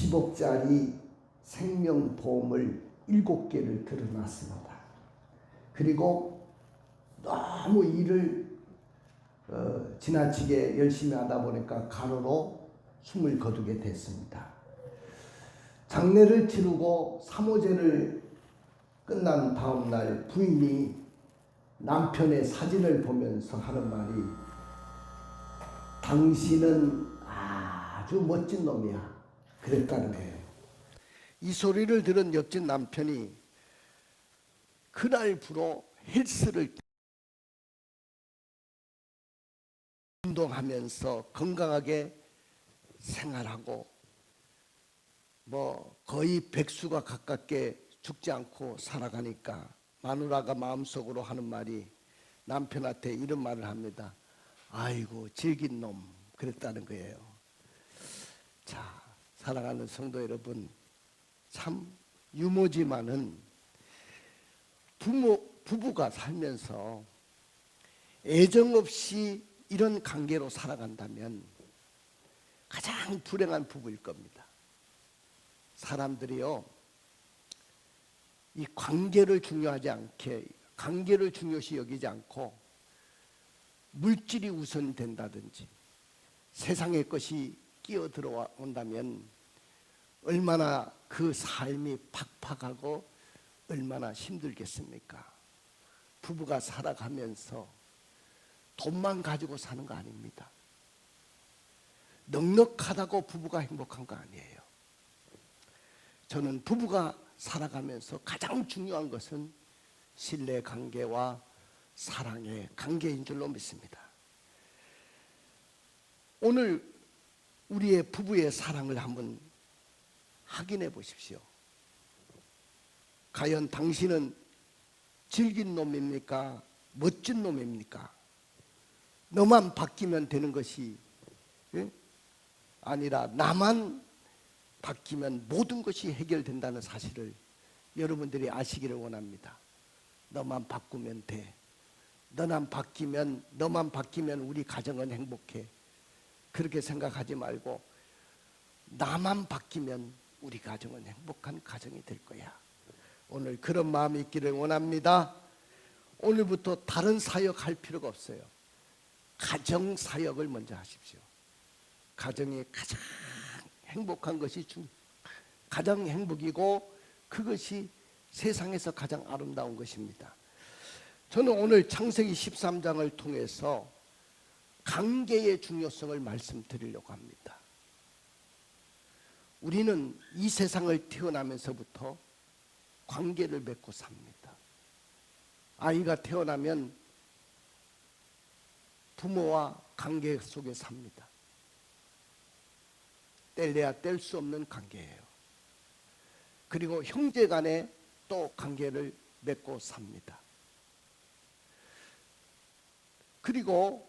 20억짜리 생명보험을 7개를 들어놨습니다. 그리고 너무 일을 지나치게 열심히 하다 보니까 가로로 숨을 거두게 됐습니다. 장례를 치르고 사모제를 끝난 다음 날 부인이 남편의 사진을 보면서 하는 말이, 당신은 아주 멋진 놈이야, 그랬다는 거예요. 이 소리를 들은 옆집 남편이 그날부로 헬스를 운동하면서 건강하게 생활하고 거의 백수가 가깝게 죽지 않고 살아가니까 마누라가 마음속으로 하는 말이, 남편한테 이런 말을 합니다. 아이고 질긴 놈, 그랬다는 거예요. 자, 사랑하는 성도 여러분, 참 유머지만은 부부가 살면서 애정 없이 이런 관계로 살아간다면 가장 불행한 부부일 겁니다. 사람들이요, 이 관계를 중요하지 않게, 관계를 중요시 여기지 않고 물질이 우선된다든지 세상의 것이 끼어 들어온다면 얼마나 그 삶이 팍팍하고 얼마나 힘들겠습니까? 부부가 살아가면서 돈만 가지고 사는 거 아닙니다. 넉넉하다고 부부가 행복한 거 아니에요. 저는 부부가 살아가면서 가장 중요한 것은 신뢰관계와 사랑의 관계인 줄로 믿습니다. 오늘 우리의 부부의 사랑을 한번 확인해 보십시오. 과연 당신은 질긴 놈입니까? 멋진 놈입니까? 너만 바뀌면 되는 것이 아니라 나만 바뀌면 모든 것이 해결된다는 사실을 여러분들이 아시기를 원합니다. 너만 바꾸면 돼. 너만 바뀌면 우리 가정은 행복해. 그렇게 생각하지 말고 나만 바뀌면 우리 가정은 행복한 가정이 될 거야. 오늘 그런 마음이 있기를 원합니다. 오늘부터 다른 사역 할 필요가 없어요. 가정 사역을 먼저 하십시오. 가정이 가장 행복한 것이 가장 행복이고 그것이 세상에서 가장 아름다운 것입니다. 저는 오늘 창세기 13장을 통해서 관계의 중요성을 말씀드리려고 합니다. 우리는 이 세상을 태어나면서부터 관계를 맺고 삽니다. 아이가 태어나면 부모와 관계 속에 삽니다. 뗄래야 뗄 수 없는 관계예요. 그리고 형제 간에 또 관계를 맺고 삽니다. 그리고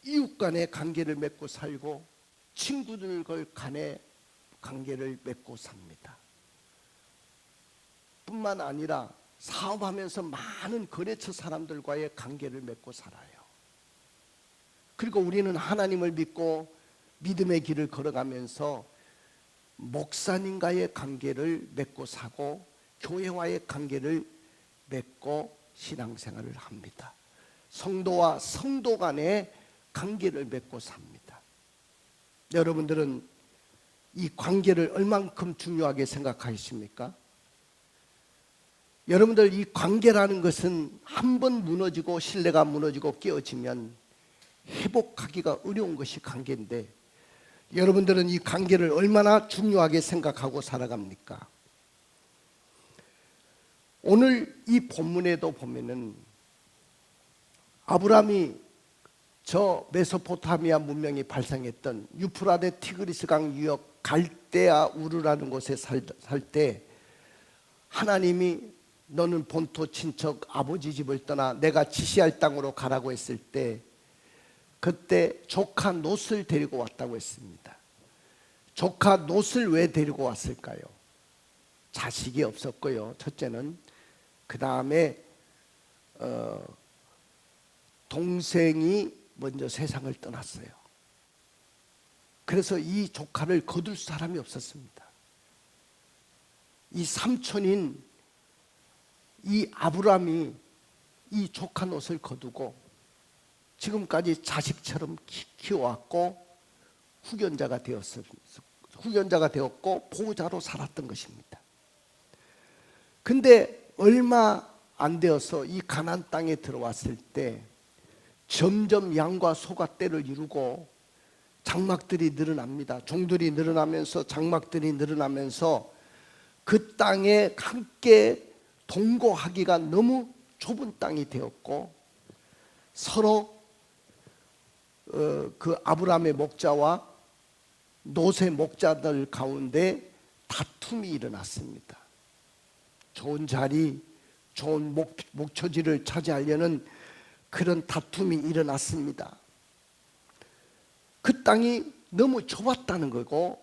이웃 간의 관계를 맺고 살고 친구들 간의 관계를 맺고 삽니다. 뿐만 아니라 사업하면서 많은 거래처 사람들과의 관계를 맺고 살아요. 그리고 우리는 하나님을 믿고 믿음의 길을 걸어가면서 목사님과의 관계를 맺고 사고 교회와의 관계를 맺고 신앙생활을 합니다. 성도와 성도 간의 관계를 맺고 삽니다. 여러분들은 이 관계를 얼만큼 중요하게 생각하십니까? 여러분들, 이 관계라는 것은 한번 무너지고 신뢰가 무너지고 깨어지면 회복하기가 어려운 것이 관계인데, 여러분들은 이 관계를 얼마나 중요하게 생각하고 살아갑니까? 오늘 이 본문에도 보면은 아브라함이 저 메소포타미아 문명이 발생했던 유프라데 티그리스 강 유역 갈대아 우르라는 곳에 살 때 하나님이 너는 본토 친척 아버지 집을 떠나 내가 지시할 땅으로 가라고 했을 때 그때 조카 롯을 데리고 왔다고 했습니다. 조카 롯을 왜 데리고 왔을까요? 자식이 없었고요. 첫째는 그 다음에 동생이 먼저 세상을 떠났어요. 그래서 이 조카를 거둘 사람이 없었습니다. 이 삼촌인 이 아브라함이 이 조카 롯을 거두고 지금까지 자식처럼 키워왔고 후견자가 되었고 보호자로 살았던 것입니다. 근데 얼마 안 되어서 이 가나안 땅에 들어왔을 때 점점 양과 소가 때를 이루고 장막들이 늘어납니다. 종들이 늘어나면서 장막들이 늘어나면서 그 땅에 함께 동거하기가 너무 좁은 땅이 되었고 서로 그 아브라함의 목자와 롯의 목자들 가운데 다툼이 일어났습니다. 좋은 자리, 좋은 목초지를 차지하려는 그런 다툼이 일어났습니다. 그 땅이 너무 좁았다는 거고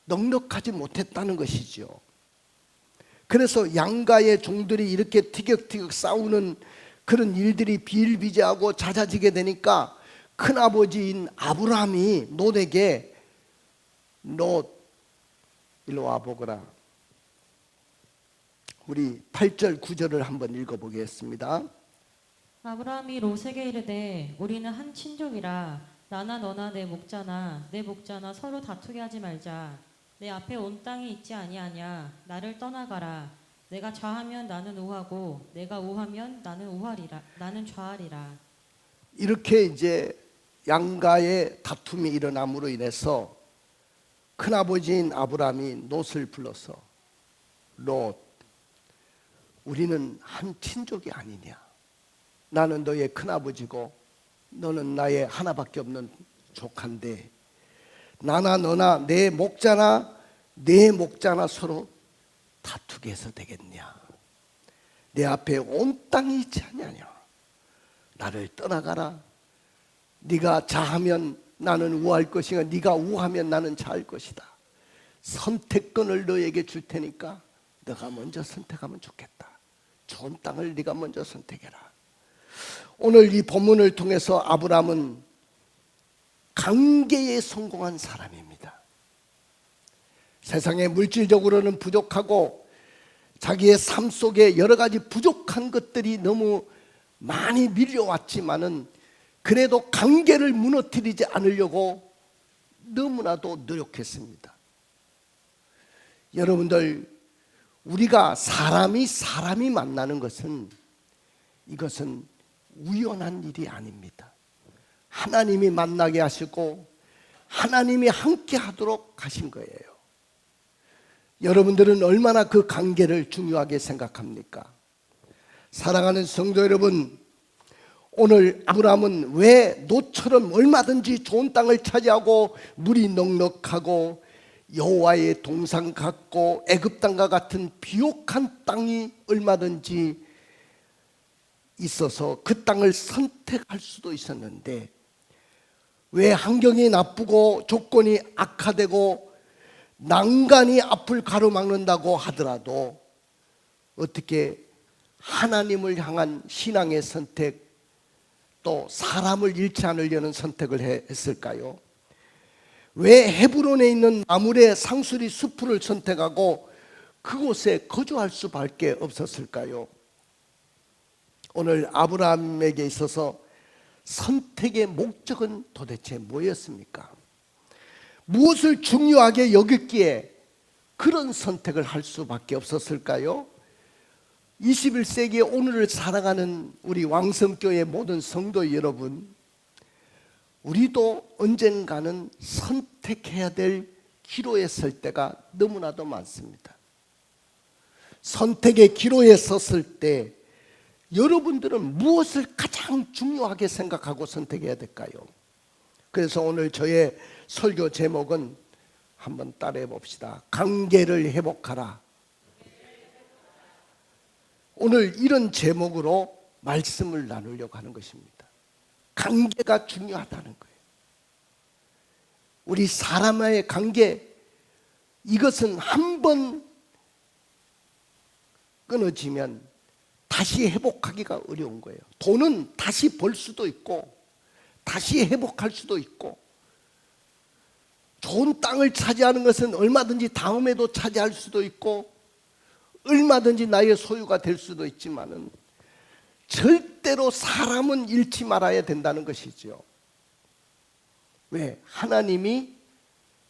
넉넉하지 못했다는 것이죠. 그래서 양가의 종들이 이렇게 티격태격 싸우는 그런 일들이 비일비재하고 잦아지게 되니까 큰아버지인 아브라함이 롯에게 롯 일로 와보거라. 우리 8절 9절을 한번 읽어보겠습니다. 아브라함이 롯에게 이르되 우리는 한 친족이라 나나 너나 내 목자나 서로 다투게 하지 말자. 내 앞에 온 땅이 있지 아니하냐. 나를 떠나가라. 내가 좌하면 나는 우하고 내가 우하면 나는 좌하리라. 이렇게 이제 양가의 다툼이 일어남으로 인해서 큰아버지인 아브라함이 롯을 불러서 롯, 우리는 한 친족이 아니냐. 나는 너의 큰아버지고 너는 나의 하나밖에 없는 조카인데 나나 너나 내 목자나 서로 다투게 해서 되겠냐. 내 앞에 온 땅이 있지 않냐냐. 나를 떠나가라. 네가 좌하면 나는 우할 것이고 네가 우하면 나는 좌할 것이다. 선택권을 너에게 줄 테니까 너가 먼저 선택하면 좋겠다. 좋은 땅을 네가 먼저 선택해라. 오늘 이 본문을 통해서 아브라함은 관계에 성공한 사람입니다. 세상에 물질적으로는 부족하고 자기의 삶 속에 여러 가지 부족한 것들이 너무 많이 밀려왔지만은 그래도 관계를 무너뜨리지 않으려고 너무나도 노력했습니다. 여러분들, 우리가 사람이 만나는 것은 이것은 우연한 일이 아닙니다. 하나님이 만나게 하시고 하나님이 함께 하도록 하신 거예요. 여러분들은 얼마나 그 관계를 중요하게 생각합니까? 사랑하는 성도 여러분, 오늘 아브라함은 왜 롯처럼 얼마든지 좋은 땅을 차지하고 물이 넉넉하고 여호와의 동상 같고 애굽 땅과 같은 비옥한 땅이 얼마든지 있어서 그 땅을 선택할 수도 있었는데 왜 환경이 나쁘고 조건이 악화되고 난간이 앞을 가로막는다고 하더라도 어떻게 하나님을 향한 신앙의 선택 또 사람을 잃지 않으려는 선택을 했을까요? 왜 헤브론에 있는 마므레 상수리 숲을 선택하고 그곳에 거주할 수밖에 없었을까요? 오늘 아브라함에게 있어서 선택의 목적은 도대체 뭐였습니까? 무엇을 중요하게 여겼기에 그런 선택을 할 수밖에 없었을까요? 21세기 오늘을 살아가는 우리 왕성교회 모든 성도 여러분, 우리도 언젠가는 선택해야 될 기로에 설 때가 너무나도 많습니다. 선택의 기로에 섰을 때 여러분들은 무엇을 가장 중요하게 생각하고 선택해야 될까요? 그래서 오늘 저의 설교 제목은 한번 따라해 봅시다. 관계를 회복하라. 오늘 이런 제목으로 말씀을 나누려고 하는 것입니다. 관계가 중요하다는 거예요. 우리 사람과의 관계, 이것은 한번 끊어지면 다시 회복하기가 어려운 거예요. 돈은 다시 벌 수도 있고 다시 회복할 수도 있고 좋은 땅을 차지하는 것은 얼마든지 다음에도 차지할 수도 있고 얼마든지 나의 소유가 될 수도 있지만은 절대로 사람은 잃지 말아야 된다는 것이죠. 왜? 하나님이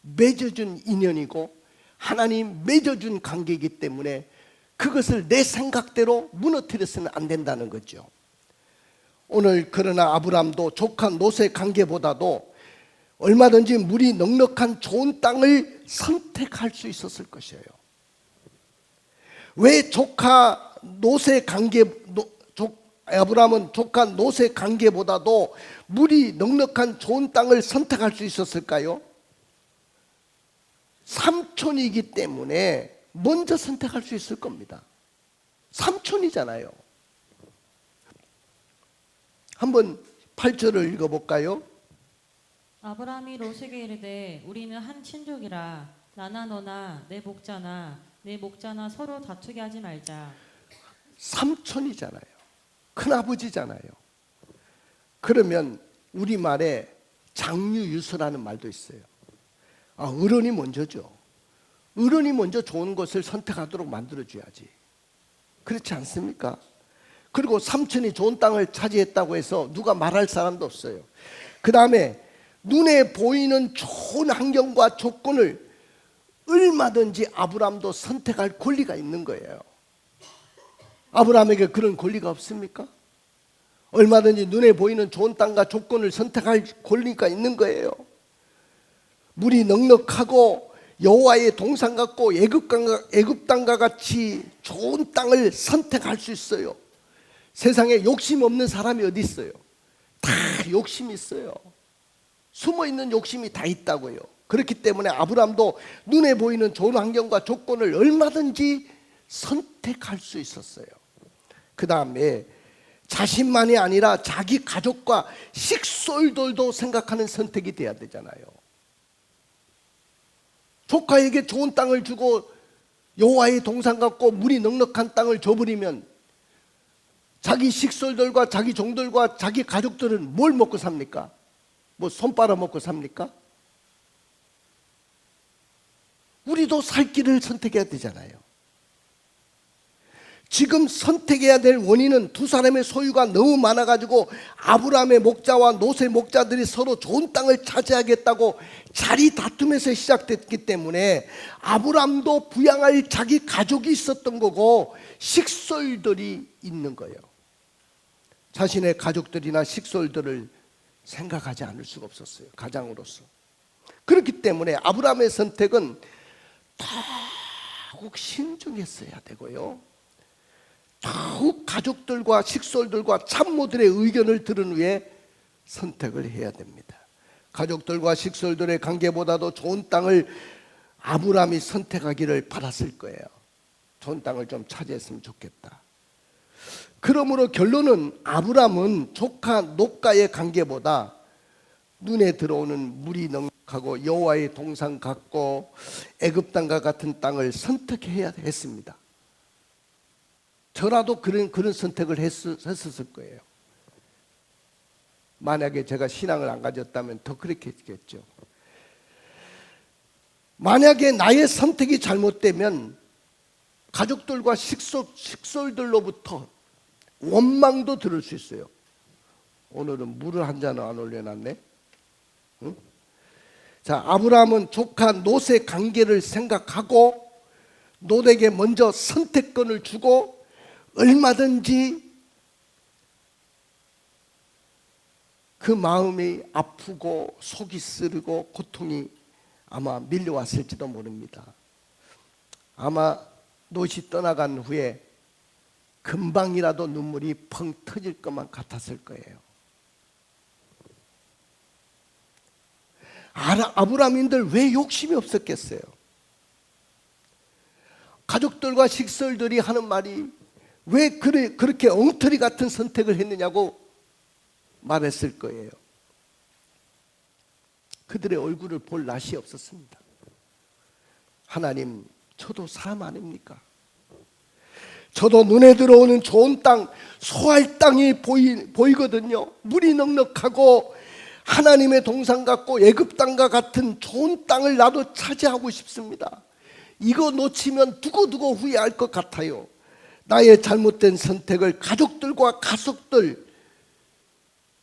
맺어준 인연이고 하나님 맺어준 관계이기 때문에 그것을 내 생각대로 무너뜨려서는 안 된다는 거죠. 오늘 그러나 아브람도 조카 롯의 관계보다도 얼마든지 물이 넉넉한 좋은 땅을 선택할 수 있었을 것이에요. 왜 조카 롯의 관계, 아브람은 조카 롯의 관계보다도 물이 넉넉한 좋은 땅을 선택할 수 있었을까요? 삼촌이기 때문에 먼저 선택할 수 있을 겁니다. 삼촌이잖아요. 한번 8절을 읽어볼까요? 아브라함이 롯에게 이르되 우리는 한 친족이라 나나 너나 내 목자나 서로 다투게 하지 말자. 삼촌이잖아요. 큰아버지잖아요. 그러면 우리말에 장유유서라는 말도 있어요. 어른이 먼저죠. 어른이 먼저 좋은 것을 선택하도록 만들어줘야지. 그렇지 않습니까? 그리고 삼촌이 좋은 땅을 차지했다고 해서 누가 말할 사람도 없어요. 그 다음에 눈에 보이는 좋은 환경과 조건을 얼마든지 아브람도 선택할 권리가 있는 거예요. 아브람에게 그런 권리가 없습니까? 얼마든지 눈에 보이는 좋은 땅과 조건을 선택할 권리가 있는 거예요. 물이 넉넉하고 여호와의 동산 같고 애굽 땅과 같이 좋은 땅을 선택할 수 있어요. 세상에 욕심 없는 사람이 어디 있어요? 다 욕심이 있어요. 숨어있는 욕심이 다 있다고요. 그렇기 때문에 아브람도 눈에 보이는 좋은 환경과 조건을 얼마든지 선택할 수 있었어요. 그 다음에 자신만이 아니라 자기 가족과 식솔들도 생각하는 선택이 돼야 되잖아요. 조카에게 좋은 땅을 주고 여호와의 동산 같고 물이 넉넉한 땅을 줘버리면 자기 식솔들과 자기 종들과 자기 가족들은 뭘 먹고 삽니까? 뭐 손 빨아먹고 삽니까? 우리도 살 길을 선택해야 되잖아요. 지금 선택해야 될 원인은 두 사람의 소유가 너무 많아가지고 아브라함의 목자와 롯의 목자들이 서로 좋은 땅을 차지하겠다고 자리 다툼에서 시작됐기 때문에 아브라함도 부양할 자기 가족이 있었던 거고 식솔들이 있는 거예요. 자신의 가족들이나 식솔들을 생각하지 않을 수가 없었어요. 가장으로서. 그렇기 때문에 아브라함의 선택은 더욱 신중했어야 되고요. 더욱 가족들과 식솔들과 참모들의 의견을 들은 후에 선택을 해야 됩니다. 가족들과 식솔들의 관계보다도 좋은 땅을 아브라함이 선택하기를 바랐을 거예요. 좋은 땅을 좀 차지했으면 좋겠다. 그러므로 결론은 아브라함은 조카 롯과의 관계보다 눈에 들어오는 물이 넉넉하고 여호와의 동산 같고 애굽 땅과 같은 땅을 선택해야 했습니다. 저라도 그런 선택을 했었을 거예요. 만약에 제가 신앙을 안 가졌다면 더 그렇게 했겠죠. 만약에 나의 선택이 잘못되면 가족들과 식솔들로부터 원망도 들을 수 있어요. 오늘은 물을 한 잔 안 올려놨네. 응? 자, 아브라함은 조카 롯의 관계를 생각하고 롯에게 먼저 선택권을 주고 얼마든지 그 마음이 아프고 속이 쓰리고 고통이 아마 밀려왔을지도 모릅니다. 아마 롯이 떠나간 후에 금방이라도 눈물이 펑 터질 것만 같았을 거예요. 아브라함인들 왜 욕심이 없었겠어요? 가족들과 식솔들이 하는 말이 왜 그렇게 엉터리 같은 선택을 했느냐고 말했을 거예요. 그들의 얼굴을 볼 낯이 없었습니다. 하나님, 저도 사람 아닙니까? 저도 눈에 들어오는 좋은 땅, 소할 땅이 보이거든요. 물이 넉넉하고 하나님의 동산 같고 애굽 땅과 같은 좋은 땅을 나도 차지하고 싶습니다. 이거 놓치면 두고두고 후회할 것 같아요. 나의 잘못된 선택을 가족들과 가족들,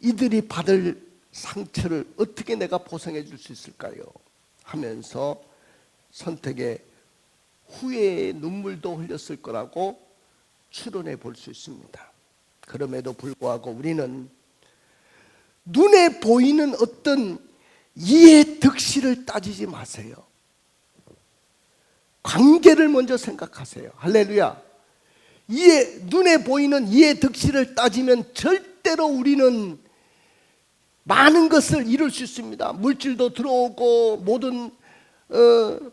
이들이 받을 상처를 어떻게 내가 보상해 줄 수 있을까요? 하면서 선택에 후회의 눈물도 흘렸을 거라고 추론해 볼 수 있습니다. 그럼에도 불구하고 우리는 눈에 보이는 어떤 이해 득실을 따지지 마세요. 관계를 먼저 생각하세요. 할렐루야. 눈에 보이는 이해 득실을 따지면 절대로 우리는 많은 것을 이룰 수 있습니다. 물질도 들어오고 모든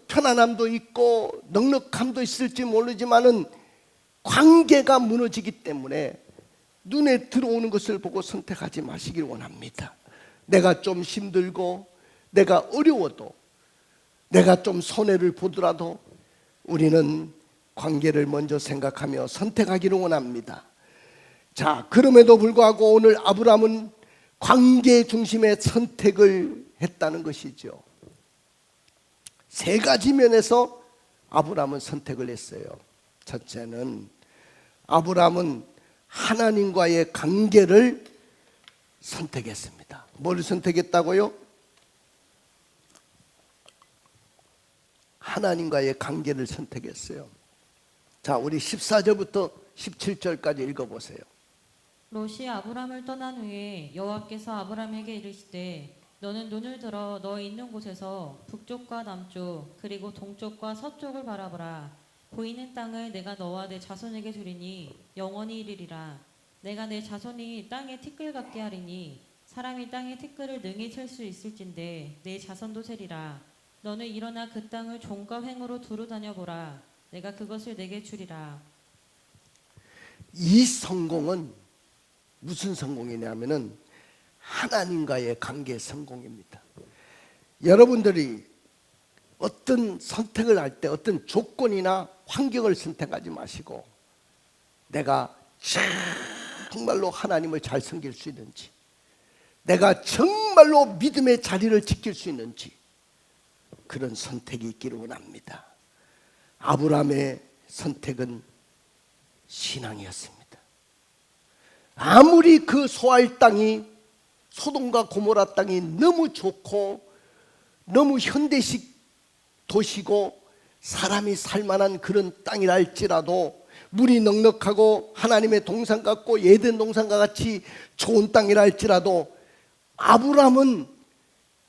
편안함도 있고 넉넉함도 있을지 모르지만은 관계가 무너지기 때문에 눈에 들어오는 것을 보고 선택하지 마시길 원합니다. 내가 좀 힘들고 내가 어려워도 내가 좀 손해를 보더라도 우리는 관계를 먼저 생각하며 선택하기를 원합니다. 자, 그럼에도 불구하고 오늘 아브라함은 관계 중심의 선택을 했다는 것이죠. 세 가지 면에서 아브라함은 선택을 했어요. 첫째는 아브라함은 하나님과의 관계를 선택했습니다. 뭘 선택했다고요? 하나님과의 관계를 선택했어요. 자, 우리 14절부터 17절까지 읽어보세요. 롯이 아브람을 떠난 후에 여호와께서 아브람에게 이르시되 너는 눈을 들어 너 있는 곳에서 북쪽과 남쪽 그리고 동쪽과 서쪽을 바라보라. 보이는 땅을 내가 너와 내 자손에게 주리니 영원히 이르리라. 내가 내 자손이 땅에 티끌 같게 하리니 사람이 땅에 티끌을 능히 칠 수 있을진데 내 자손도 세리라. 너는 일어나 그 땅을 종과 횡으로 두루 다녀보라. 내가 그것을 내게 주리라. 이 성공은 무슨 성공이냐면은 하나님과의 관계 성공입니다. 여러분들이 어떤 선택을 할 때 어떤 조건이나 환경을 선택하지 마시고 내가 정말로 하나님을 잘 섬길 수 있는지, 내가 정말로 믿음의 자리를 지킬 수 있는지 그런 선택이 있기를 원합니다. 아브라함의 선택은 신앙이었습니다. 아무리 그 소알 땅이 소돔과 고모라 땅이 너무 좋고 너무 현대식 도시고 사람이 살만한 그런 땅이라 할지라도 물이 넉넉하고 하나님의 동산 같고 에덴 동산과 같이 좋은 땅이라 할지라도 아브라함은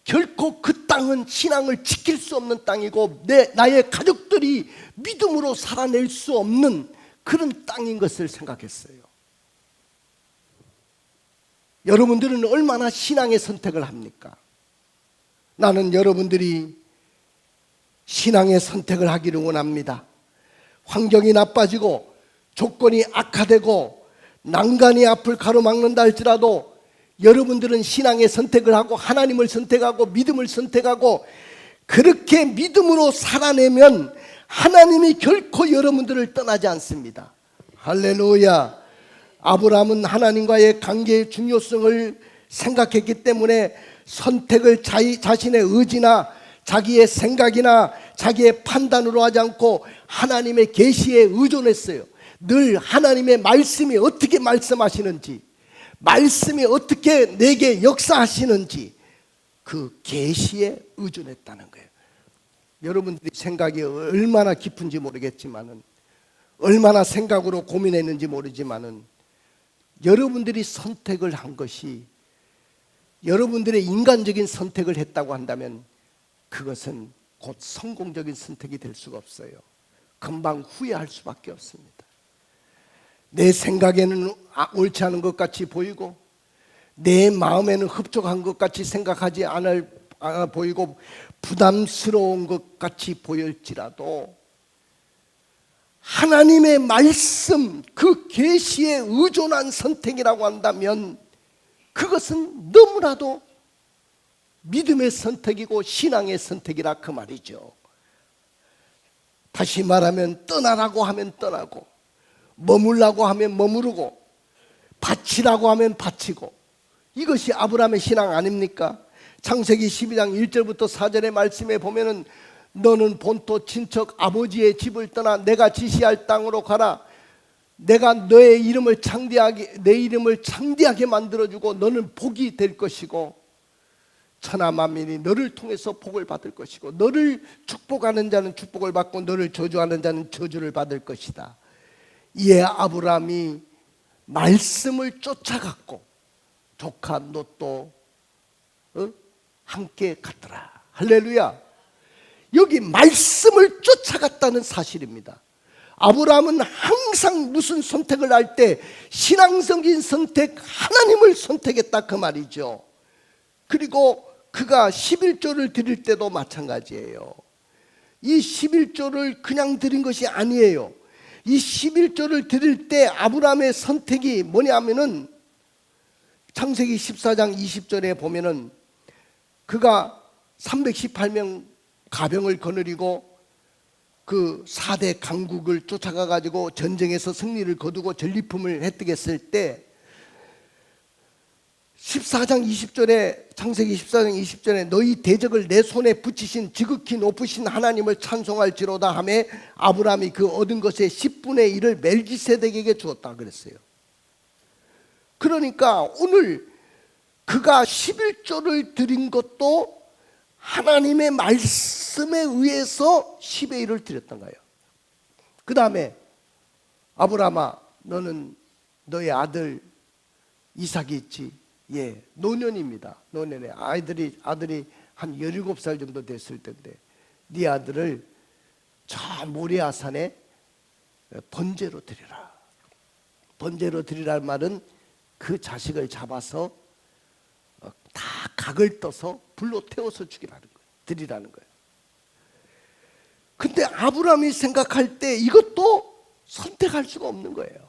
결코 그 땅은 신앙을 지킬 수 없는 땅이고 나의 가족들이 믿음으로 살아낼 수 없는 그런 땅인 것을 생각했어요. 여러분들은 얼마나 신앙의 선택을 합니까? 나는 여러분들이 신앙의 선택을 하기를 원합니다. 환경이 나빠지고 조건이 악화되고 난간이 앞을 가로막는다 할지라도 여러분들은 신앙의 선택을 하고 하나님을 선택하고 믿음을 선택하고 그렇게 믿음으로 살아내면 하나님이 결코 여러분들을 떠나지 않습니다. 할렐루야. 아브라함은 하나님과의 관계의 중요성을 생각했기 때문에 선택을 자신의 의지나 자기의 생각이나 자기의 판단으로 하지 않고 하나님의 계시에 의존했어요. 늘 하나님의 말씀이 어떻게 말씀하시는지, 말씀이 어떻게 내게 역사하시는지 그 계시에 의존했다는 거예요. 여러분들이 생각이 얼마나 깊은지 모르겠지만은, 얼마나 생각으로 고민했는지 모르지만은, 여러분들이 선택을 한 것이 여러분들의 인간적인 선택을 했다고 한다면 그것은 곧 성공적인 선택이 될 수가 없어요. 금방 후회할 수밖에 없습니다. 내 생각에는 옳지 않은 것 같이 보이고 내 마음에는 흡족한 것 같이 생각하지 않아 보이고 부담스러운 것 같이 보일지라도 하나님의 말씀 그 계시에 의존한 선택이라고 한다면 그것은 너무나도 믿음의 선택이고 신앙의 선택이라 그 말이죠. 다시 말하면 떠나라고 하면 떠나고 머물라고 하면 머무르고 바치라고 하면 바치고 이것이 아브라함의 신앙 아닙니까? 창세기 12장 1절부터 4절의 말씀에 보면은 너는 본토 친척 아버지의 집을 떠나 내가 지시할 땅으로 가라. 내가 너의 이름을 창대하게, 내 이름을 창대하게 만들어주고 너는 복이 될 것이고 천하 만민이 너를 통해서 복을 받을 것이고 너를 축복하는 자는 축복을 받고 너를 저주하는 자는 저주를 받을 것이다. 이에 아브라함이 말씀을 쫓아갔고 조카 롯도 함께 갔더라. 할렐루야. 여기 말씀을 쫓아갔다는 사실입니다. 아브라함은 항상 무슨 선택을 할 때 신앙적인 선택, 하나님을 선택했다 그 말이죠. 그리고 그가 11조를 드릴 때도 마찬가지예요. 이 11조를 그냥 드린 것이 아니에요. 이 11조를 드릴 때 아브라함의 선택이 뭐냐면은 창세기 14장 20절에 보면은 그가 318명 가병을 거느리고 그 4대 강국을 쫓아가 가지고 전쟁에서 승리를 거두고 전리품을 획득했을 때 14장 20절에 창세기 14장 20절에 너희 대적을 내 손에 붙이신 지극히 높으신 하나님을 찬송할지로다 하며 아브라함이 그 얻은 것의 10분의 1을 멜기세덱에게 주었다 그랬어요. 그러니까 오늘 그가 11조를 드린 것도 하나님의 말씀에 의해서 10의 1을 드렸던 거예요. 그 다음에 아브라함아 너는 너의 아들 이삭이 있지. 예, 노년입니다. 노년에 아들이 한 17살 정도 됐을 텐데 네 아들을 저 모리아산에 번제로 드리라. 번제로 드리라는 말은 그 자식을 잡아서 다 각을 떠서 불로 태워서 죽이라는 거예요. 드리라는 거예요. 근데 아브라함이 생각할 때 이것도 선택할 수가 없는 거예요.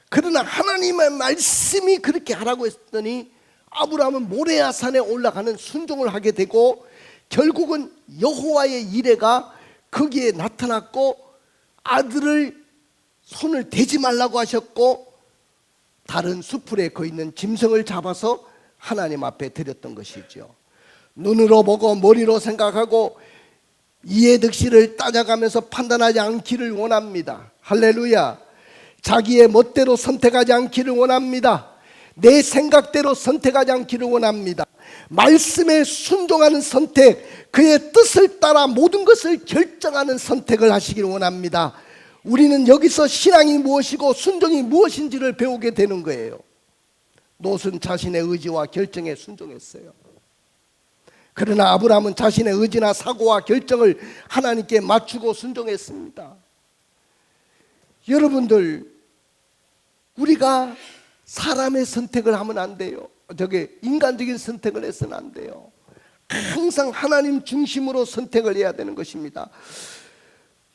그러나 하나님의 말씀이 그렇게 하라고 했더니 아브라함은 모레아산에 올라가는 순종을 하게 되고 결국은 여호와의 이레가 거기에 나타났고 아들을 손을 대지 말라고 하셨고 다른 수풀에 거 있는 짐승을 잡아서 하나님 앞에 드렸던 것이죠. 눈으로 보고 머리로 생각하고 이해득실을 따져가면서 판단하지 않기를 원합니다. 할렐루야. 자기의 멋대로 선택하지 않기를 원합니다. 내 생각대로 선택하지 않기를 원합니다. 말씀에 순종하는 선택, 그의 뜻을 따라 모든 것을 결정하는 선택을 하시기를 원합니다. 우리는 여기서 신앙이 무엇이고 순종이 무엇인지를 배우게 되는 거예요. 롯은 자신의 의지와 결정에 순종했어요. 그러나 아브라함은 자신의 의지나 사고와 결정을 하나님께 맞추고 순종했습니다. 여러분들, 우리가 사람의 선택을 하면 안 돼요. 인간적인 선택을 해서는 안 돼요. 항상 하나님 중심으로 선택을 해야 되는 것입니다.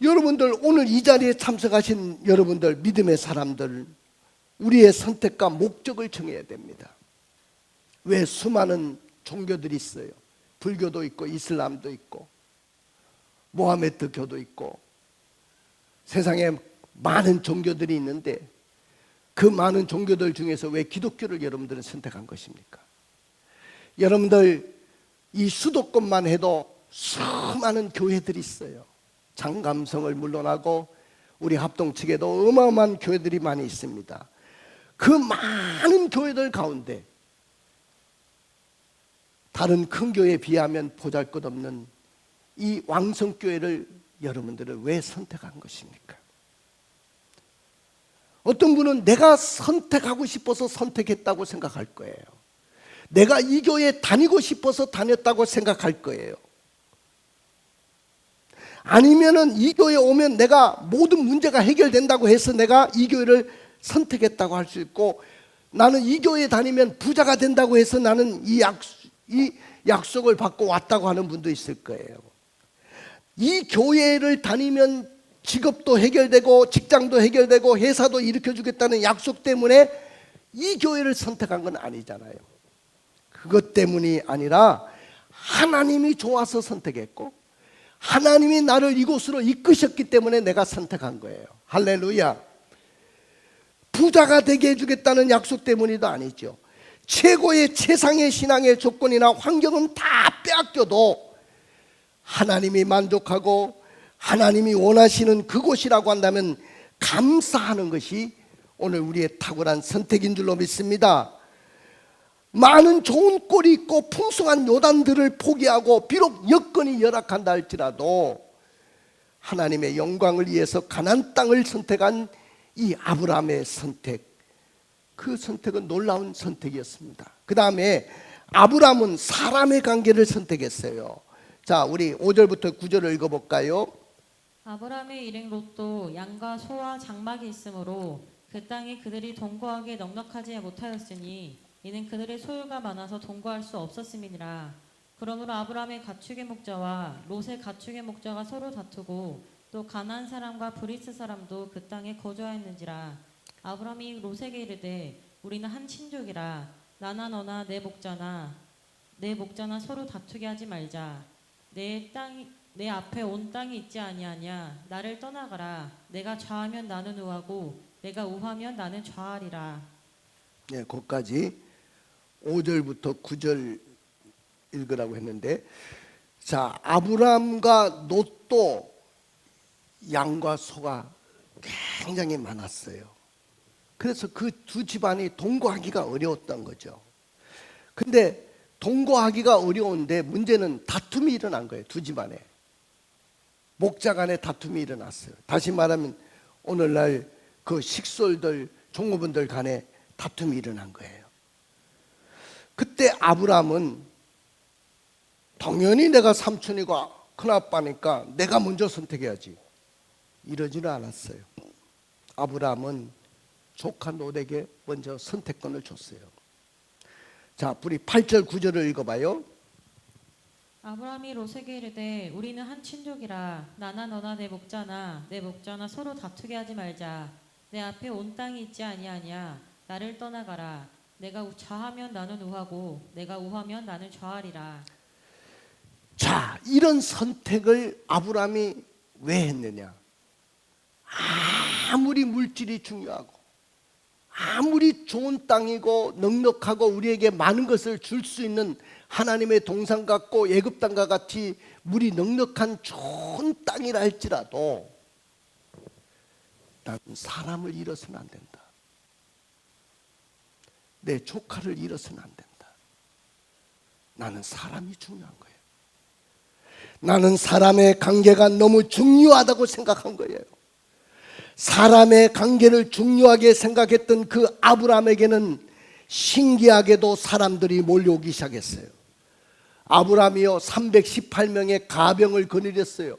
여러분들, 오늘 이 자리에 참석하신 여러분들, 믿음의 사람들, 우리의 선택과 목적을 정해야 됩니다. 왜 수많은 종교들이 있어요. 불교도 있고 이슬람도 있고 모하메드교도 있고 세상에 많은 종교들이 있는데 그 많은 종교들 중에서 왜 기독교를 여러분들은 선택한 것입니까? 여러분들 이 수도권만 해도 수많은 교회들이 있어요. 장감성을 물론하고 우리 합동 측에도 어마어마한 교회들이 많이 있습니다. 그 많은 교회들 가운데 다른 큰 교회에 비하면 보잘것없는 이 왕성교회를 여러분들은 왜 선택한 것입니까? 어떤 분은 내가 선택하고 싶어서 선택했다고 생각할 거예요. 내가 이 교회에 다니고 싶어서 다녔다고 생각할 거예요. 아니면은 이 교회에 오면 내가 모든 문제가 해결된다고 해서 내가 이 교회를 선택했다고 할 수 있고, 나는 이 교회에 다니면 부자가 된다고 해서 나는 이 약속을 받고 왔다고 하는 분도 있을 거예요. 이 교회를 다니면 직업도 해결되고 직장도 해결되고 회사도 일으켜주겠다는 약속 때문에 이 교회를 선택한 건 아니잖아요. 그것 때문이 아니라 하나님이 좋아서 선택했고 하나님이 나를 이곳으로 이끄셨기 때문에 내가 선택한 거예요. 할렐루야. 부자가 되게 해주겠다는 약속 때문이도 아니죠. 최고의 최상의 신앙의 조건이나 환경은 다 빼앗겨도 하나님이 만족하고 하나님이 원하시는 그곳이라고 한다면 감사하는 것이 오늘 우리의 탁월한 선택인 줄로 믿습니다. 많은 좋은 꼴이 있고 풍성한 요단들을 포기하고 비록 여건이 열악한다 할지라도 하나님의 영광을 위해서 가나안 땅을 선택한 이 아브라함의 선택, 그 선택은 놀라운 선택이었습니다. 그 다음에 아브라함은 사람의 관계를 선택했어요. 자, 우리 5절부터 9절을 읽어볼까요? 아브라함의 일행 롯도 양과 소와 장막이 있으므로 그 땅에 그들이 동거하기에 넉넉하지 못하였으니 이는 그들의 소유가 많아서 동거할 수 없었음이니라. 그러므로 아브라함의 가축의 목자와 롯의 가축의 목자가 서로 다투고 또 가나안 사람과 브리스 사람도 그 땅에 거주하였는지라. 아브라함이 롯에게 이르되 우리는 한 친족이라 나나 너나 내 목자나 서로 다투게 하지 말자. 내 앞에 온 땅이 있지 아니하냐. 나를 떠나가라. 내가 좌하면 나는 우하고 내가 우하면 나는 좌하리라. 네, 거기까지 5절부터 9절 읽으라고 했는데, 자, 아브라함과 롯도 양과 소가 굉장히 많았어요. 그래서 그 두 집안이 동거하기가 어려웠던 거죠. 근데 동거하기가 어려운데 문제는 다툼이 일어난 거예요. 두 집안에 목자 간에 다툼이 일어났어요. 다시 말하면 오늘날 그 식솔들 종업원들 간에 다툼이 일어난 거예요. 그때 아브라함은 당연히 내가 삼촌이고 큰아빠니까 내가 먼저 선택해야지, 이러지는 않았어요. 아브라함은 조카 롯에게 먼저 선택권을 줬어요. 자, 우리 8절 9절을 읽어봐요. 아브라함이 롯에게 이르되 우리는 한 친족이라 나나 너나 내 목자나 서로 다투게 하지 말자. 내 앞에 온 땅이 있지 아니하냐. 나를 떠나가라. 내가 좌하면 나는 우하고 내가 우하면 나는 좌하리라. 자, 이런 선택을 아브라함이 왜 했느냐? 아무리 물질이 중요하고 아무리 좋은 땅이고 넉넉하고 우리에게 많은 것을 줄 수 있는 하나님의 동산 같고 애굽 땅과 같이 물이 넉넉한 좋은 땅이라 할지라도 나는 사람을 잃어서는 안 된다. 내 조카를 잃어서는 안 된다. 나는 사람이 중요한 거예요. 나는 사람의 관계가 너무 중요하다고 생각한 거예요. 사람의 관계를 중요하게 생각했던 그 아브라함에게는 신기하게도 사람들이 몰려오기 시작했어요. 아브라함이요 318명의 가병을 거느렸어요.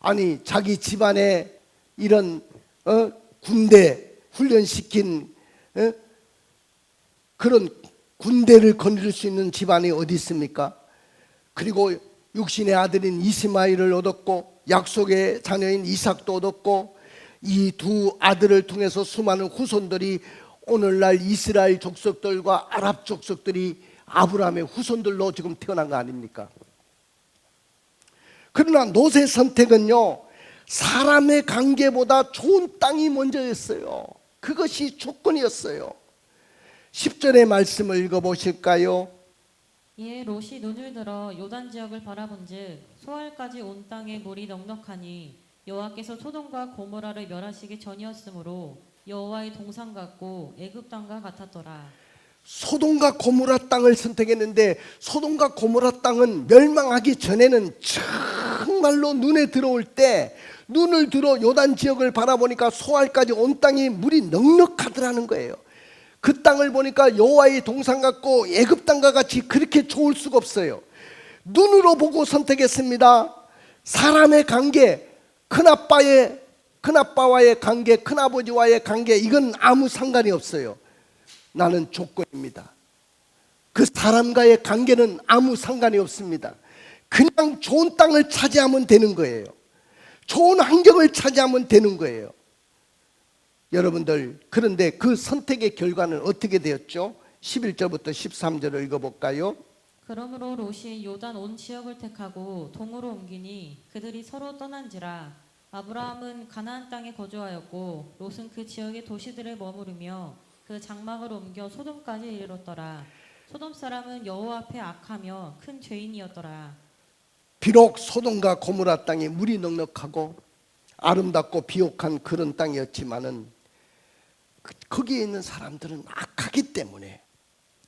아니, 자기 집안에 이런 군대 훈련시킨 그런 군대를 거느릴 수 있는 집안이 어디 있습니까? 그리고 육신의 아들인 이스마엘을 얻었고 약속의 자녀인 이삭도 얻었고 이 두 아들을 통해서 수많은 후손들이 오늘날 이스라엘 족속들과 아랍 족속들이 아브라함의 후손들로 지금 태어난 거 아닙니까? 그러나 롯의 선택은요 사람의 관계보다 좋은 땅이 먼저였어요. 그것이 조건이었어요. 10절의 말씀을 읽어보실까요? 이에 롯이 눈을 들어 요단 지역을 바라본즉 소알까지 온 땅에 물이 넉넉하니 여호와께서 소돔과 고모라를 멸하시기 전이었으므로 여호와의 동산 같고 애굽 땅과 같았더라. 소돔과 고모라 땅을 선택했는데 소돔과 고모라 땅은 멸망하기 전에는 정말로 눈에 들어올 때 눈을 들어 요단 지역을 바라보니까 소알까지 온 땅이 물이 넉넉하더라는 거예요. 그 땅을 보니까 여호와의 동산 같고 애굽 땅과 같이 그렇게 좋을 수가 없어요. 눈으로 보고 선택했습니다. 사람의 관계, 큰아빠와의 관계, 큰아버지와의 관계, 이건 아무 상관이 없어요. 나는 조건입니다. 그 사람과의 관계는 아무 상관이 없습니다. 그냥 좋은 땅을 차지하면 되는 거예요. 좋은 환경을 차지하면 되는 거예요. 여러분들, 그런데 그 선택의 결과는 어떻게 되었죠? 11절부터 13절을 읽어볼까요? 그러므로 롯이 요단 온 지역을 택하고 동으로 옮기니 그들이 서로 떠난지라. 아브라함은 가나안 땅에 거주하였고 롯은 그 지역의 도시들에 머무르며 그 장막을 옮겨 소돔까지 이르렀더라. 소돔 사람은 여호와 앞에 악하며 큰 죄인이었더라. 비록 소돔과 고모라 땅이 물이 넉넉하고 아름답고 비옥한 그런 땅이었지만은 거기에 있는 사람들은 악하기 때문에,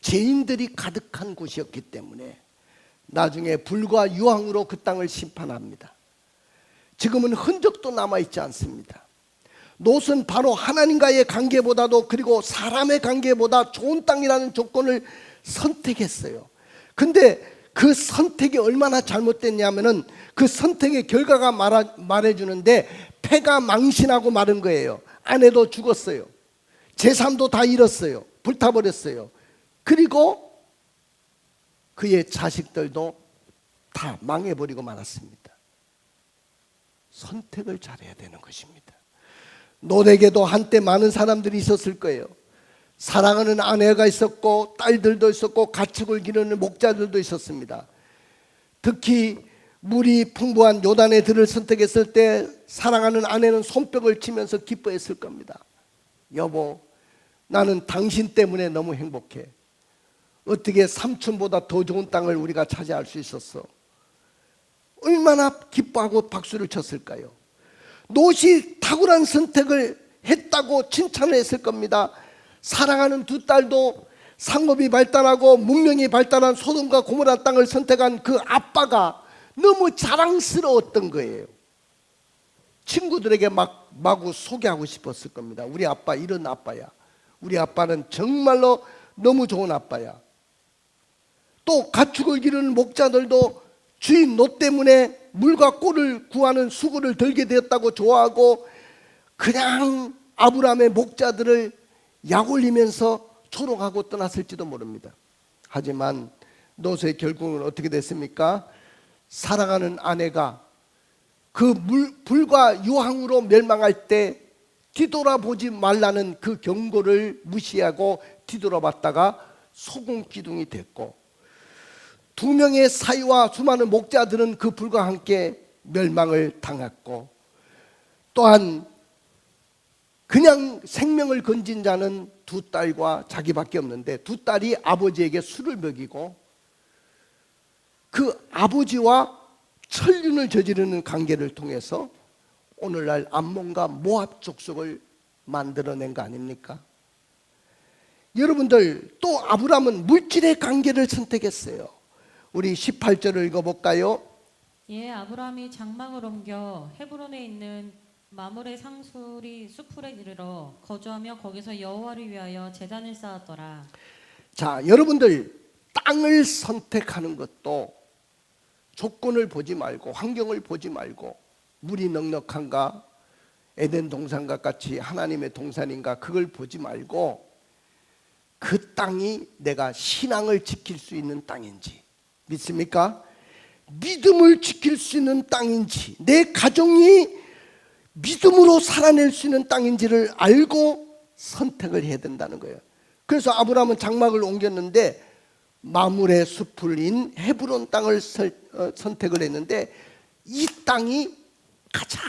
죄인들이 가득한 곳이었기 때문에 나중에 불과 유황으로 그 땅을 심판합니다. 지금은 흔적도 남아있지 않습니다. 롯은 바로 하나님과의 관계보다도, 그리고 사람의 관계보다 좋은 땅이라는 조건을 선택했어요. 근데 그 선택이 얼마나 잘못됐냐면은 그 선택의 결과가 말해주는데, 패가 망신하고 마른 거예요. 아내도 죽었어요. 재산도 다 잃었어요. 불타버렸어요. 그리고 그의 자식들도 다 망해버리고 말았습니다. 선택을 잘해야 되는 것입니다. 롯에게도 한때 많은 사람들이 있었을 거예요. 사랑하는 아내가 있었고 딸들도 있었고 가축을 기르는 목자들도 있었습니다. 특히 물이 풍부한 요단의 들을 선택했을 때 사랑하는 아내는 손뼉을 치면서 기뻐했을 겁니다. 여보, 나는 당신 때문에 너무 행복해. 어떻게 삼촌보다 더 좋은 땅을 우리가 차지할 수 있었어? 얼마나 기뻐하고 박수를 쳤을까요? 롯이 탁월한 선택을 했다고 칭찬을 했을 겁니다. 사랑하는 두 딸도 상업이 발달하고 문명이 발달한 소돔과 고모라 땅을 선택한 그 아빠가 너무 자랑스러웠던 거예요. 친구들에게 마구 소개하고 싶었을 겁니다. 우리 아빠 이런 아빠야. 우리 아빠는 정말로 너무 좋은 아빠야. 또 가축을 기르는 목자들도 주인 롯 때문에 물과 꿀을 구하는 수고를 덜게 되었다고 좋아하고, 그냥 아브라함의 목자들을 약올리면서 초롱하고 떠났을지도 모릅니다. 하지만 롯의 결국은 어떻게 됐습니까? 사랑하는 아내가 그 불과 유황으로 멸망할 때 뒤돌아보지 말라는 그 경고를 무시하고 뒤돌아봤다가 소금 기둥이 됐고, 두 명의 사이와 수많은 목자들은 그 불과 함께 멸망을 당했고, 또한 그냥 생명을 건진 자는 두 딸과 자기밖에 없는데, 두 딸이 아버지에게 술을 먹이고 그 아버지와 천륜을 저지르는 관계를 통해서 오늘날 암몬과 모압 족속을 만들어낸 거 아닙니까? 여러분들, 또 아브라함은 물질의 관계를 선택했어요. 우리 18절을 읽어볼까요? 예, 아브라함이 장막을 옮겨 헤브론에 있는 마므레 상수리 수풀에 이르러 거주하며 거기서 여호와를 위하여 제단을 쌓았더라. 자, 여러분들, 땅을 선택하는 것도 조건을 보지 말고 환경을 보지 말고 물이 넉넉한가, 에덴 동산과 같이 하나님의 동산인가, 그걸 보지 말고 그 땅이 내가 신앙을 지킬 수 있는 땅인지, 믿습니까? 믿음을 지킬 수 있는 땅인지, 내 가정이 믿음으로 살아낼 수 있는 땅인지를 알고 선택을 해야 된다는 거예요. 그래서 아브라함은 장막을 옮겼는데 마므레 수풀인 헤브론 땅을 선택을 했는데, 이 땅이 가장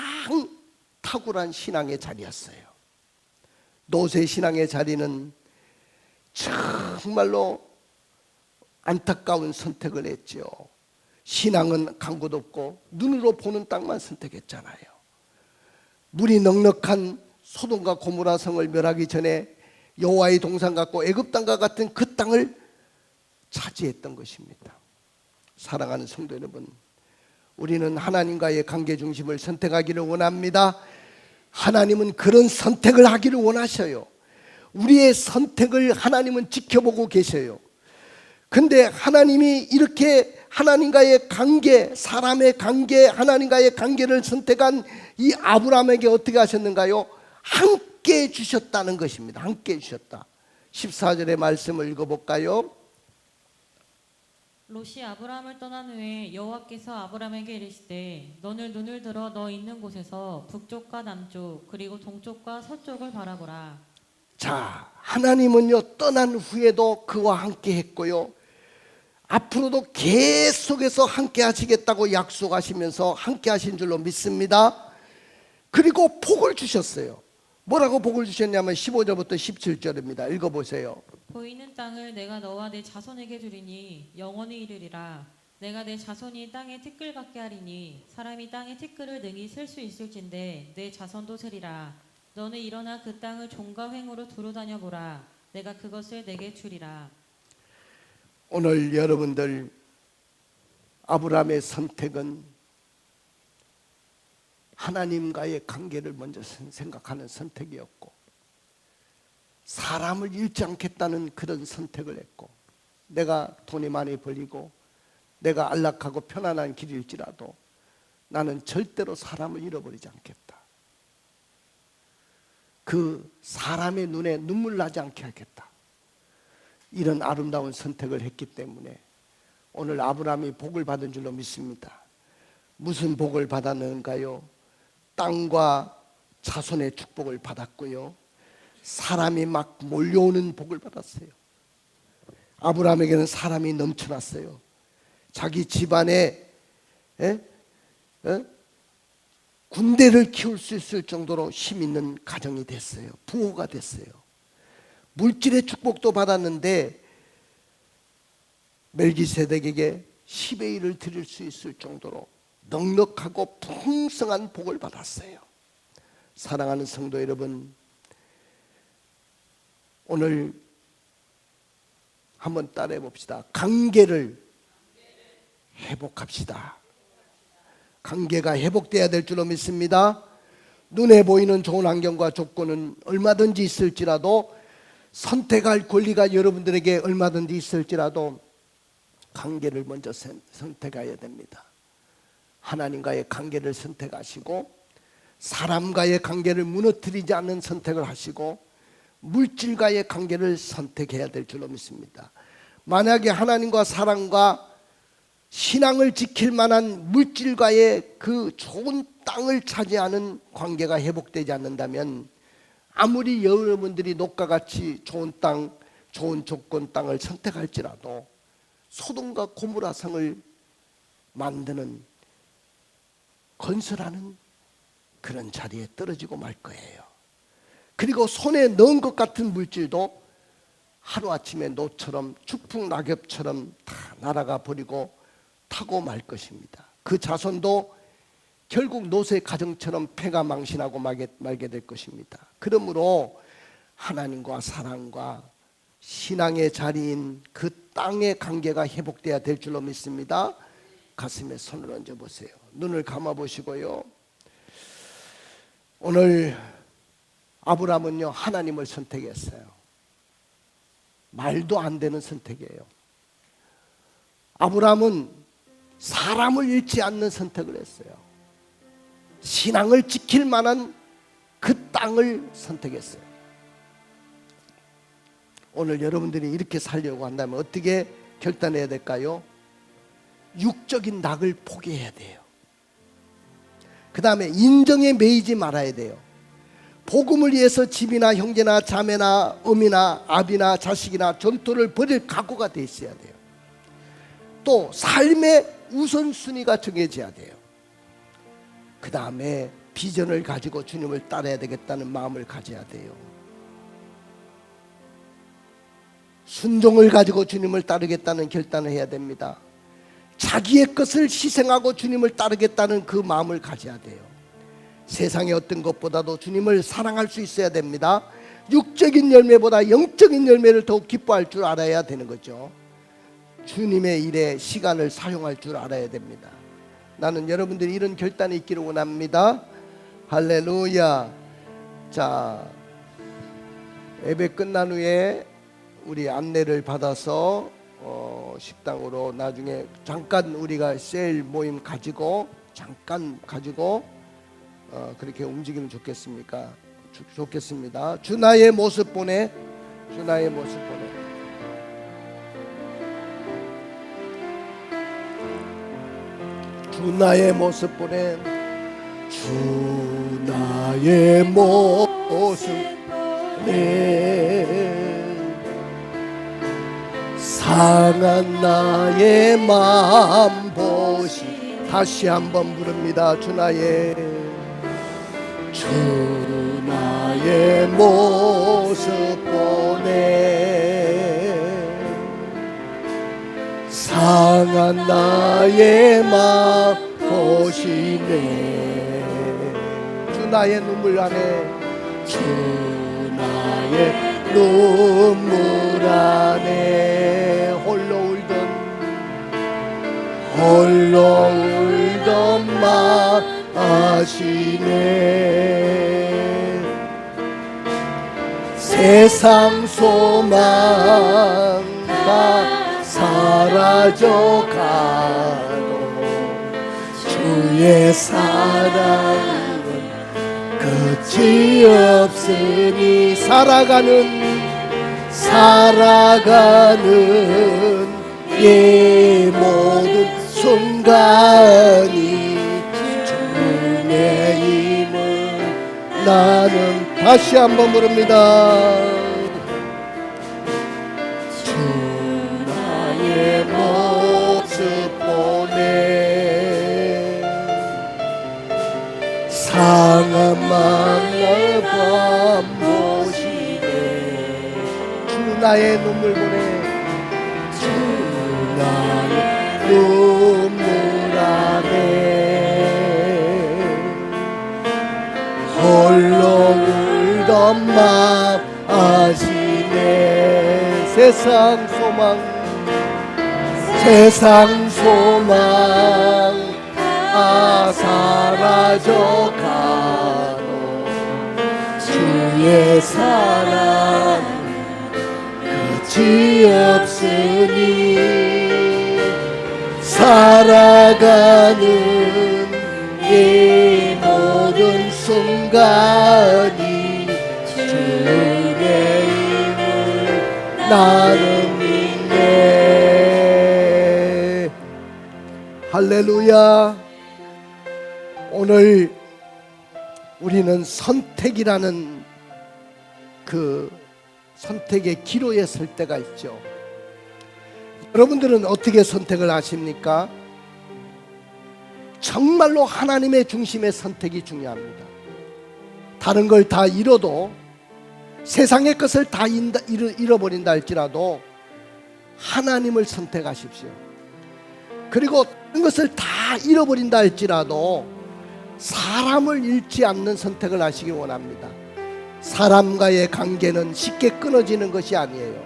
탁월한 신앙의 자리였어요. 롯의 신앙의 자리는 정말로 안타까운 선택을 했죠. 신앙은 간 곳 없고 눈으로 보는 땅만 선택했잖아요. 물이 넉넉한 소돔과 고모라 성을 멸하기 전에 여호와의 동산 같고 애굽 땅과 같은 그 땅을 차지했던 것입니다. 사랑하는 성도 여러분, 우리는 하나님과의 관계 중심을 선택하기를 원합니다. 하나님은 그런 선택을 하기를 원하셔요. 우리의 선택을 하나님은 지켜보고 계셔요. 근데 하나님이 이렇게 하나님과의 관계, 사람의 관계, 하나님과의 관계를 선택한 이 아브라함에게 어떻게 하셨는가요? 함께 주셨다는 것입니다. 함께 주셨다. 14절의 말씀을 읽어볼까요? 롯이 아브라함을 떠난 후에 여호와께서 아브라함에게 이르시되 너는 눈을 들어 너 있는 곳에서 북쪽과 남쪽 그리고 동쪽과 서쪽을 바라보라. 자, 하나님은요 떠난 후에도 그와 함께 했고요, 앞으로도 계속해서 함께 하시겠다고 약속하시면서 함께 하신 줄로 믿습니다. 그리고 복을 주셨어요. 뭐라고 복을 주셨냐면 15절부터 17절입니다. 읽어보세요. 보이는 땅을 내가 너와 내 자손에게 주리니 영원히 이르리라. 내가 내 자손이 땅에 티끌 같게 하리니 사람이 땅에 티끌을 능히 셀 수 있을진데 내 자손도 세리라. 너는 일어나 그 땅을 종과 횡으로 두루 다녀 보라. 내가 그것을 내게 주리라. 오늘 여러분들 아브라함의 선택은 하나님과의 관계를 먼저 생각하는 선택이었고, 사람을 잃지 않겠다는 그런 선택을 했고, 내가 돈이 많이 벌리고 내가 안락하고 편안한 길일지라도 나는 절대로 사람을 잃어버리지 않겠다. 그 사람의 눈에 눈물 나지 않게 하겠다. 이런 아름다운 선택을 했기 때문에 오늘 아브라함이 복을 받은 줄로 믿습니다. 무슨 복을 받았는가요? 땅과 자손의 축복을 받았고요, 사람이 막 몰려오는 복을 받았어요. 아브라함에게는 사람이 넘쳐났어요. 자기 집안에 군대를 키울 수 있을 정도로 힘 있는 가정이 됐어요. 부호가 됐어요. 물질의 축복도 받았는데 멜기세덱에게 10의 1을 드릴 수 있을 정도로 넉넉하고 풍성한 복을 받았어요. 사랑하는 성도 여러분, 오늘 한번 따라해 봅시다. 관계를 회복합시다. 관계가 회복돼야 될 줄로 믿습니다. 눈에 보이는 좋은 환경과 조건은 얼마든지 있을지라도, 선택할 권리가 여러분들에게 얼마든지 있을지라도 관계를 먼저 선택해야 됩니다. 하나님과의 관계를 선택하시고, 사람과의 관계를 무너뜨리지 않는 선택을 하시고, 물질과의 관계를 선택해야 될 줄로 믿습니다. 만약에 하나님과 사랑과 신앙을 지킬 만한 물질과의 그 좋은 땅을 차지하는 관계가 회복되지 않는다면, 아무리 여러분들이 녹과같이 좋은 땅, 좋은 조건 땅을 선택할지라도 소돔과 고모라 성을 만드는, 건설하는 그런 자리에 떨어지고 말 거예요. 그리고 손에 넣은 것 같은 물질도 하루아침에 노처럼 축풍낙엽처럼 다 날아가 버리고 타고 말 것입니다. 그 자손도 결국 노새 가정처럼 폐가 망신하고 말게 될 것입니다. 그러므로 하나님과 사랑과 신앙의 자리인 그 땅의 관계가 회복돼야 될 줄로 믿습니다. 가슴에 손을 얹어 보세요. 눈을 감아 보시고요. 오늘 아브라함은요, 하나님을 선택했어요. 말도 안 되는 선택이에요. 아브라함은 사람을 잃지 않는 선택을 했어요. 신앙을 지킬 만한 그 땅을 선택했어요. 오늘 여러분들이 이렇게 살려고 한다면 어떻게 결단해야 될까요? 육적인 낙을 포기해야 돼요. 그 다음에 인정에 매이지 말아야 돼요. 복음을 위해서 집이나 형제나 자매나 어미나 아비나 자식이나 전토를 벌일 각오가 돼 있어야 돼요. 또 삶의 우선순위가 정해져야 돼요. 그 다음에 비전을 가지고 주님을 따라야 되겠다는 마음을 가져야 돼요. 순종을 가지고 주님을 따르겠다는 결단을 해야 됩니다. 자기의 것을 희생하고 주님을 따르겠다는 그 마음을 가져야 돼요. 세상의 어떤 것보다도 주님을 사랑할 수 있어야 됩니다. 육적인 열매보다 영적인 열매를 더욱 기뻐할 줄 알아야 되는 거죠. 주님의 일에 시간을 사용할 줄 알아야 됩니다. 나는 여러분들이 이런 결단이 있기를 원합니다. 할렐루야. 자, 예배 끝난 후에 우리 안내를 받아서 식당으로 나중에 잠깐 우리가 세일 모임 가지고 잠깐 가지고 그렇게 움직이면 좋겠습니다. 주 나의 모습 보내. 주 나의 모습 보내. 주 나의 모습 보내. 주 나의 모습 보내. 상한 나의 마음 보시. 다시 한번 부릅니다. 주 나의 모습 보네. 상한 나의 마음 보시네. 주 나의 눈물 안에, 주 나의 눈물 안에 홀로 울던 마 아시네. 세상 소망 다 사라져가도 주의 사랑은 끝이 없으니 살아가는 이 모든 순간이 주의 힘을 나는 다시 한번 부릅니다. 주 나의 모습 보네. 상한 마음을 밤 보시네. 주 나의 눈물 보네. 눈물 안에 홀로 울던 맘 아시네. 세상 소망 사라져가도 주의 사랑 끝이 없으니 살아가는 이 모든 순간이 주의 힘을 나는 믿네. 할렐루야. 오늘 우리는 선택이라는 그 선택의 기로에 설 때가 있죠. 여러분들은 어떻게 선택을 하십니까? 정말로 하나님의 중심의 선택이 중요합니다. 다른 걸 다 잃어도, 세상의 것을 다 잃어버린다 할지라도 하나님을 선택하십시오. 그리고 다른 것을 다 잃어버린다 할지라도 사람을 잃지 않는 선택을 하시기 원합니다. 사람과의 관계는 쉽게 끊어지는 것이 아니에요.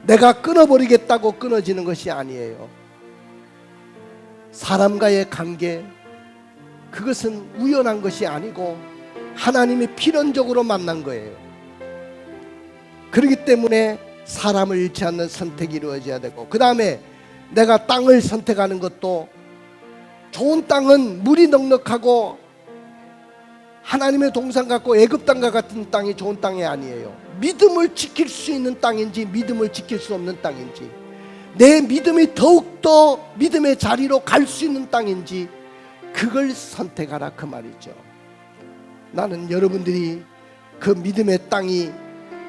내가 끊어버리겠다고 끊어지는 것이 아니에요. 사람과의 관계, 그것은 우연한 것이 아니고 하나님이 필연적으로 만난 거예요. 그렇기 때문에 사람을 잃지 않는 선택이 이루어져야 되고, 그 다음에 내가 땅을 선택하는 것도, 좋은 땅은 물이 넉넉하고 하나님의 동산 같고 애굽 땅과 같은 땅이 좋은 땅이 아니에요. 믿음을 지킬 수 있는 땅인지 믿음을 지킬 수 없는 땅인지, 내 믿음이 더욱더 믿음의 자리로 갈 수 있는 땅인지, 그걸 선택하라 그 말이죠. 나는 여러분들이 그 믿음의 땅이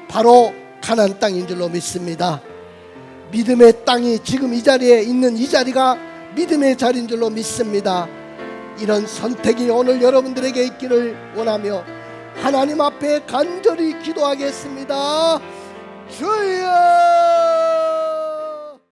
바로 가나안 땅인 줄로 믿습니다. 믿음의 땅이 지금 이 자리에 있는 이 자리가 믿음의 자리인 줄로 믿습니다. 이런 선택이 오늘 여러분들에게 있기를 원하며 하나님 앞에 간절히 기도하겠습니다. 주여!